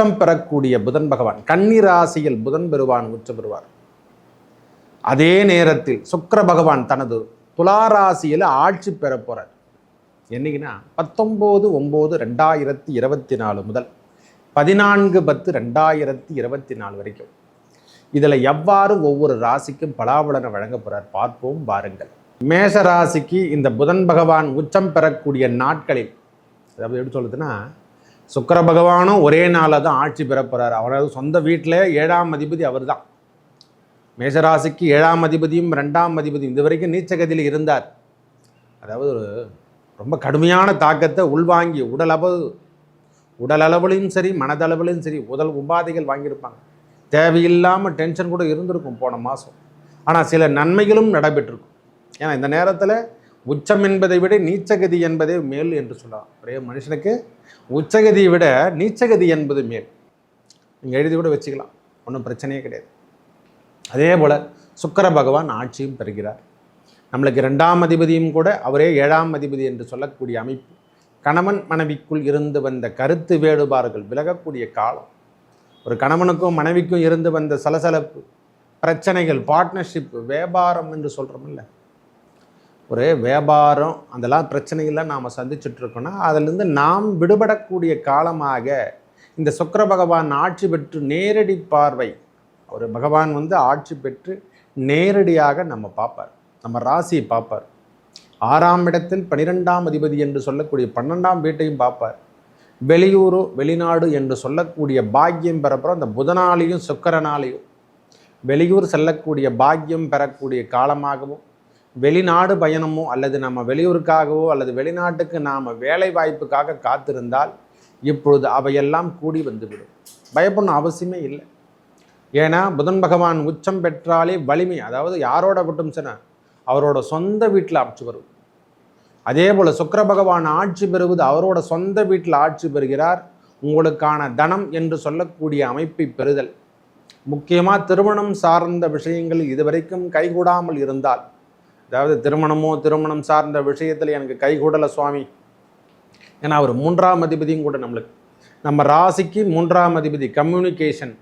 உச்சம் பெறக்கூடிய புதன் பகவான், கன்னி ராசியில் புதன் பெறுவான் உச்சம் பெறுவார். அதே நேரத்தில் சுக்கிர பகவான் தனது துளாராசியில் ஆட்சி பெற போறார். என்னைக்குன்னா 19/9/2024 முதல் 14/10/2024 வரைக்கும். இதில் எவ்வாறு ஒவ்வொரு ராசிக்கும் பலாபலனை வழங்க போறார் பார்ப்போம் வாருங்கள். மேஷ ராசிக்கு இந்த புதன் பகவான் உச்சம் பெறக்கூடிய நாட்களில், அதாவது எப்படி சொல்லுதுன்னா, சுக்கிர பகவானும் ஒரே நாளில் தான் ஆட்சி பெற போறார். அவரது சொந்த வீட்டில் 7ஆம் அதிபதி அவர் தான். மேஷராசிக்கு 7ஆம் அதிபதியும் 2ஆம் அதிபதியும் இது வரைக்கும் நீச்சகதியில் இருந்தார். அதாவது ஒரு ரொம்ப கடுமையான தாக்கத்தை உள்வாங்கி உடலளவிலையும் சரி மனதளவிலையும் சரி உடல் உபாதைகள் வாங்கியிருப்பாங்க. தேவையில்லாமல் டென்ஷன் கூட இருந்திருக்கும் போன மாதம். ஆனால் சில நன்மைகளும் நடைபெற்றிருக்கும். ஏன்னா இந்த நேரத்தில் உச்சம் என்பதை விட நீச்சகதி என்பதே மேல் என்று சொல்லலாம். ஒரே மனுஷனுக்கு உச்சகதியை விட நீச்சகதி என்பது மேல். நீங்கள் எழுதி கூட வச்சுக்கலாம், ஒன்றும் பிரச்சனையே கிடையாது. அதே போல் சுக்கிர பகவான் ஆட்சியும் பெறுகிறார். நம்மளுக்கு 2ஆம் அதிபதியும் கூட அவரே 7ஆம் அதிபதி என்று சொல்லக்கூடிய அமைப்பு. கணவன் மனைவிக்குள் இருந்து வந்த கருத்து வேறுபாடுகள் விலகக்கூடிய காலம். ஒரு கணவனுக்கும் மனைவிக்கும் இருந்து வந்த சலசலப்பு பிரச்சனைகள், பார்ட்னர்ஷிப், வியாபாரம் என்று சொல்கிறோமில்ல, ஒரு வியாபாரம் அதெல்லாம் பிரச்சனைகள்லாம் நாம் சந்திச்சுட்ருக்கோன்னா அதிலிருந்து நாம் விடுபடக்கூடிய காலமாக இந்த சுக்கிர பகவான் ஆட்சி பெற்று நேரடி பார்வை, ஒரு பகவான் ஆட்சி பெற்று நேரடியாக நம்ம பார்ப்பார், நம்ம ராசியை பார்ப்பார். 6ஆம் இடத்தில் 12ஆம் அதிபதி என்று சொல்லக்கூடிய 12ஆம் வீட்டையும் பார்ப்பார். வெளியூர் வெளிநாடு என்று சொல்லக்கூடிய பாக்கியம் பெறப்போகிறோம். அந்த புதனாலையும் சுக்கிரனாலையும் வெளியூர் செல்லக்கூடிய பாக்கியம் பெறக்கூடிய காலமாகவும், வெளிநாடு பயணமோ அல்லது நம்ம வெளியூருக்காகவோ அல்லது வெளிநாட்டுக்கு நாம் வேலை வாய்ப்புக்காக காத்திருந்தால் இப்பொழுது அவையெல்லாம் கூடி வந்துவிடும். பயப்படணும் அவசியமே இல்லை. ஏன்னா புதன் பகவான் உச்சம் பெற்றாலே வலிமை, அதாவது யாரோட மட்டும் சொன்ன அவரோட சொந்த வீட்டில் ஆட்சி பெறுவது. அதே போல் சுக்கிர பகவான் ஆட்சி பெறுவது அவரோட சொந்த வீட்டில் ஆட்சி பெறுகிறார். உங்களுக்கான தனம் என்று சொல்லக்கூடிய அமைப்பை பெறுதல், முக்கியமாக திருமணம் சார்ந்த விஷயங்கள் இதுவரைக்கும் கைகூடாமல் இருந்தால், அதாவது திருமணம் சார்ந்த விஷயத்தில் எனக்கு கைகூடலை சுவாமி, ஏன்னா அவர் 3ஆம் அதிபதியும் கூட நம்மளுக்கு, நம்ம ராசிக்கு 3ஆம் அதிபதி கம்யூனிகேஷன்,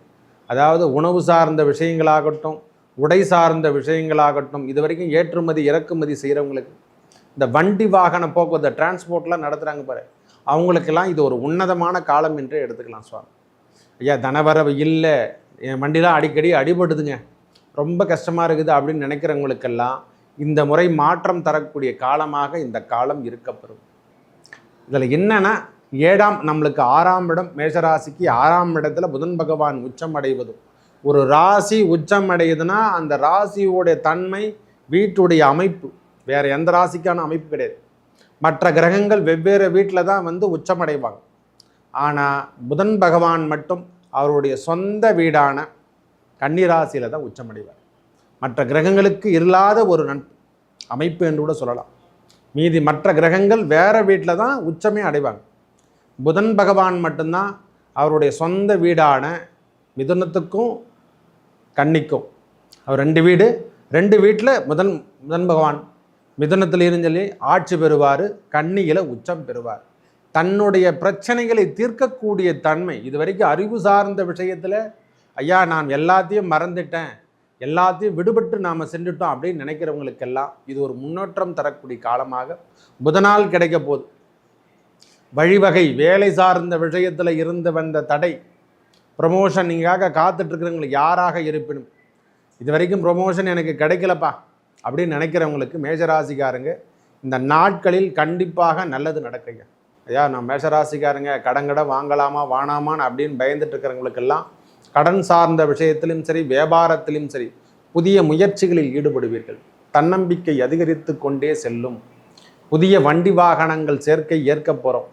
அதாவது உணவு சார்ந்த விஷயங்களாகட்டும் உடை சார்ந்த விஷயங்களாகட்டும் இது வரைக்கும் ஏற்றுமதி இறக்குமதி செய்கிறவங்களுக்கு, இந்த வண்டி வாகன போக்குவரத்து டிரான்ஸ்போர்ட்லாம் நடத்துகிறாங்க பாரு, அவங்களுக்கெல்லாம் இது ஒரு உன்னதமான காலம் என்றே எடுத்துக்கலாம் சுவாமி. ஐயா தனவரவு இல்லை, என் வண்டிலாம் அடிக்கடி அடிபடுதுங்க, ரொம்ப கஷ்டமாக இருக்குது அப்படின்னு நினைக்கிறவங்களுக்கெல்லாம் இந்த முறை மாற்றம் தரக்கூடிய காலமாக இந்த காலம் இருக்கப்பெறும். இதில் என்னென்னா, நம்மளுக்கு 6ஆம் இடம், மேஷராசிக்கு 6ஆம் இடத்துல புதன் பகவான் உச்சம் அடைவதும், ஒரு ராசி உச்சம் அடையுதுன்னா அந்த ராசியோடைய தன்மை, வீட்டுடைய அமைப்பு வேறு எந்த ராசிக்கான அமைப்பு கிடையாது. மற்ற கிரகங்கள் வெவ்வேறு வீட்டில் தான் உச்சம் அடைவாங்க. ஆனால் புதன் பகவான் மட்டும் அவருடைய சொந்த வீடான கன்னி ராசியில் தான் உச்சம் அடைவார். மற்ற கிரகங்களுக்கு இல்லாத ஒரு அமைப்பு என்று கூட சொல்லலாம். மீதி மற்ற கிரகங்கள் வேறு வீட்டில் தான் உச்சமே அடைவாங்க. புதன் பகவான் மட்டும்தான் அவருடைய சொந்த வீடான மிதுனத்துக்கும் கன்னிக்கும், அவர் 2 வீட்டில் புதன் பகவான் மிதுனத்தில் சொல்லி ஆட்சி பெறுவார், கன்னியில் உச்சம் பெறுவார். தன்னுடைய பிரச்சனைகளை தீர்க்கக்கூடிய தன்மை, இது வரைக்கும் அறிவு சார்ந்த விஷயத்தில் ஐயா நான் எல்லாத்தையும் மறந்துட்டேன், எல்லாத்தையும் விடுபட்டு நாம் சென்றுட்டோம் அப்படின்னு நினைக்கிறவங்களுக்கெல்லாம் இது ஒரு முன்னேற்றம் தரக்கூடிய காலமாக புதனால் கிடைக்க போகுது. வழிவகை, வேலை சார்ந்த விஷயத்தில் இருந்து வந்த தடை, ப்ரமோஷன் நீங்காக காத்துட்ருக்கிறவங்களுக்கு யாராக இருப்பினும் இது வரைக்கும் ப்ரமோஷன் எனக்கு கிடைக்கலப்பா அப்படின்னு நினைக்கிறவங்களுக்கு மேஷராசிக்காரங்க இந்த நாட்களில் கண்டிப்பாக நல்லது நடக்குங்க. ஐயா நான் மேஷராசிக்காரங்க கடங்கடை வாங்கலாமா வானாமான்னு அப்படின்னு பயந்துட்டு இருக்கிறவங்களுக்கெல்லாம் கடன் சார்ந்த விஷயத்திலும் சரி வியாபாரத்திலும் சரி புதிய முயற்சிகளில் ஈடுபடுவீர்கள். தன்னம்பிக்கை அதிகரித்து கொண்டே செல்லும். புதிய வண்டி வாகனங்கள் சேர்க்கை ஏற்க போகிறோம்.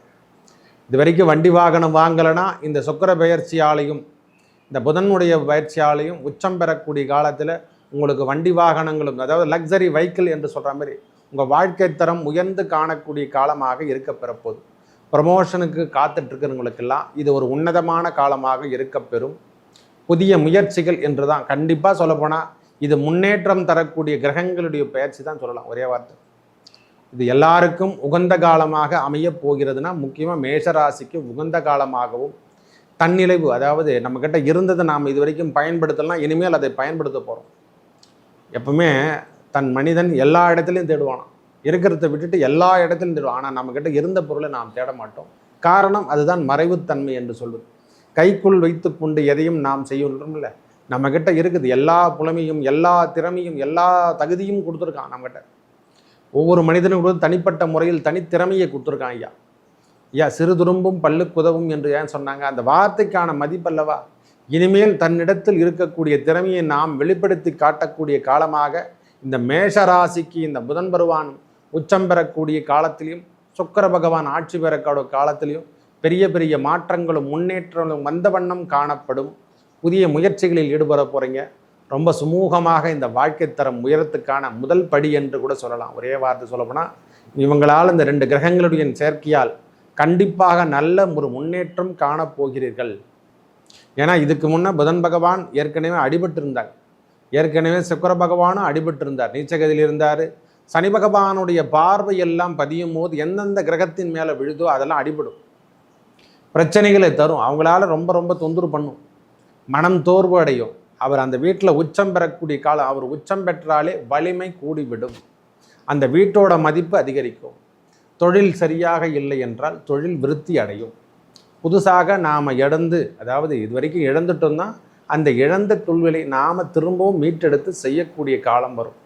இது வரைக்கும் வண்டி வாகனம் வாங்கலைன்னா இந்த சுக்கிர பயிற்சியாலையும் இந்த புதனுடைய பயிற்சியாலையும் உச்சம் பெறக்கூடிய காலத்தில் உங்களுக்கு வண்டி வாகனங்களும், அதாவது லக்ஸரி வெஹிக்கிள் என்று சொல்கிற மாதிரி உங்கள் வாழ்க்கை தரம் உயர்ந்து காணக்கூடிய காலமாக இருக்க பெறப்போகுது. ப்ரமோஷனுக்கு காத்துட்ருக்கிறவங்களுக்கெல்லாம் இது ஒரு உன்னதமான காலமாக இருக்கப்பெறும். புதிய முயற்சிகள் என்று தான் கண்டிப்பாக சொல்லப்போனால் இது முன்னேற்றம் தரக்கூடிய கிரகங்களுடைய பயிற்சி தான் சொல்லலாம். ஒரே வார்த்தை, இது எல்லாருக்கும் உகந்த காலமாக அமைய போகிறதுனா முக்கியமாக மேஷராசிக்கு உகந்த காலமாகவும், தன்னிறைவு, அதாவது நம்மக்கிட்ட இருந்ததை நாம் இது வரைக்கும் பயன்படுத்தலாம், இனிமேல் அதை பயன்படுத்த போகிறோம். எப்பவுமே தன் மனிதன் எல்லா இடத்துலையும் தேடுவானாம், இருக்கிறத விட்டுட்டு எல்லா இடத்துலையும் தேடுவான். ஆனால் நம்மக்கிட்ட இருந்த பொருளை நாம் தேட மாட்டோம். காரணம் அதுதான் மறைவுத்தன்மை என்று சொல்வது. கைக்குள் வைத்து கொண்டு எதையும் நாம் செய்யணும்ல. நம்மக்கிட்ட இருக்குது எல்லா புலமையும், எல்லா திறமையும், எல்லா தகுதியும் கொடுத்துருக்கான் நம்மகிட்ட. ஒவ்வொரு மனிதனும் கூட தனிப்பட்ட முறையில் தனித்திறமையை கொடுத்துருக்கான் ஐயா. ஐயா சிறு துரும்பும் பல்லுக்குதவும் என்று ஏன் சொன்னாங்க? அந்த வார்த்தைக்கான மதிப்பல்லவா. இனிமேல் தன்னிடத்தில் இருக்கக்கூடிய திறமையை நாம் வெளிப்படுத்தி காட்டக்கூடிய காலமாக இந்த மேஷராசிக்கு இந்த புதன் பகவான் உச்சம் பெறக்கூடிய காலத்திலையும் சுக்கிர பகவான் ஆட்சி பெறக்கூடிய காலத்திலையும் பெரிய பெரிய மாற்றங்களும் முன்னேற்றங்களும் வந்த வண்ணம் காணப்படும். புதிய முயற்சிகளில் ஈடுபட போகிறீங்க. ரொம்ப சுமூகமாக இந்த வாழ்க்கை தரம் உயரத்துக்கான முதல் படி என்று கூட சொல்லலாம். ஒரே வார்த்தை சொல்லப்போனால் இவங்களால் இந்த 2 கிரகங்களுடைய சேர்க்கையால் கண்டிப்பாக நல்ல ஒரு முன்னேற்றம் காணப்போகிறீர்கள். ஏன்னா இதுக்கு முன்னே புதன் பகவான் ஏற்கனவே அடிபட்டு இருந்தார், ஏற்கனவே சுக்கிர பகவானும் அடிபட்டு இருந்தார், நீச்சகதியில் இருந்தார். சனி பகவானுடைய பார்வையெல்லாம் பதியும் போது எந்தெந்த கிரகத்தின் மேலே விழுதோ அதெல்லாம் அடிபடும், பிரச்சனைகளை தரும், அவங்களால ரொம்ப ரொம்ப தொந்தரவு பண்ணும், மனம் தோர்வு அடையும். அவர் அந்த வீட்டில் உச்சம் பெறக்கூடிய காலம், அவர் உச்சம் பெற்றாலே வலிமை கூடிவிடும், அந்த வீட்டோட மதிப்பு அதிகரிக்கும். தொழில் சரியாக இல்லை என்றால் தொழில் விருத்தி அடையும். புதுசாக நாம் இழந்து, அதாவது இது வரைக்கும் இழந்துட்டோம்னா அந்த இழந்த தொழிலை நாம் திரும்பவும் மீட்டெடுத்து செய்யக்கூடிய காலம் வரும்.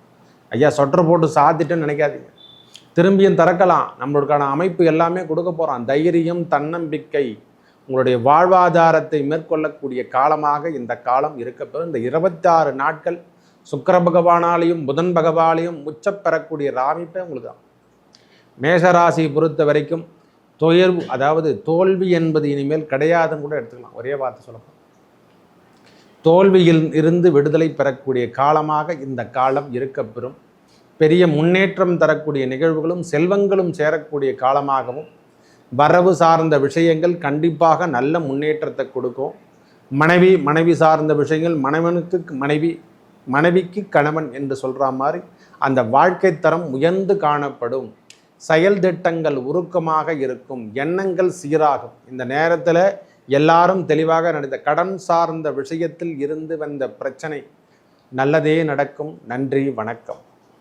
ஐயா சொட்டர் போட்டு சாத்திட்டுன்னு நினைக்காதீங்க, திரும்பியும் திறக்கலாம். நம்மளுக்கான அமைப்பு எல்லாமே கொடுக்க போகிறோம். தைரியம், தன்னம்பிக்கை, உங்களுடைய வாழ்வாதாரத்தை மேற்கொள்ளக்கூடிய காலமாக இந்த காலம் இருக்கப்பெறும். இந்த 26 நாட்கள் சுக்கிர பகவானாலையும் புதன் பகவானையும் உச்சப்பெறக்கூடிய ராமிப்பே உங்களுக்கு தான். மேஷராசியை பொறுத்த வரைக்கும் தொயர்வு, அதாவது தோல்வி என்பது இனிமேல் கிடையாதுன்னு கூட எடுத்துக்கலாம். ஒரே வார்த்தை சொல்லப்போம், தோல்வியில் இருந்து விடுதலை பெறக்கூடிய காலமாக இந்த காலம் இருக்கப்பெறும். பெரிய முன்னேற்றம் தரக்கூடிய நிகழ்வுகளும் செல்வங்களும் சேரக்கூடிய காலமாகவும், வரவு சார்ந்த விஷயங்கள் கண்டிப்பாக நல்ல முன்னேற்றத்தை கொடுக்கும். மனைவி சார்ந்த விஷயங்கள், மனைவனுக்கு மனைவி, மனைவிக்கு கணவன் என்று சொல்கிற மாதிரி அந்த வாழ்க்கை தரம் உயர்ந்து காணப்படும். செயல் திட்டங்கள் உருக்கமாக இருக்கும், எண்ணங்கள் சீராகும். இந்த நேரத்தில் எல்லாரும் தெளிவாக நடந்த கடன் சார்ந்த விஷயத்தில் இருந்து வந்த பிரச்சனை நல்லதே நடக்கும். நன்றி, வணக்கம்.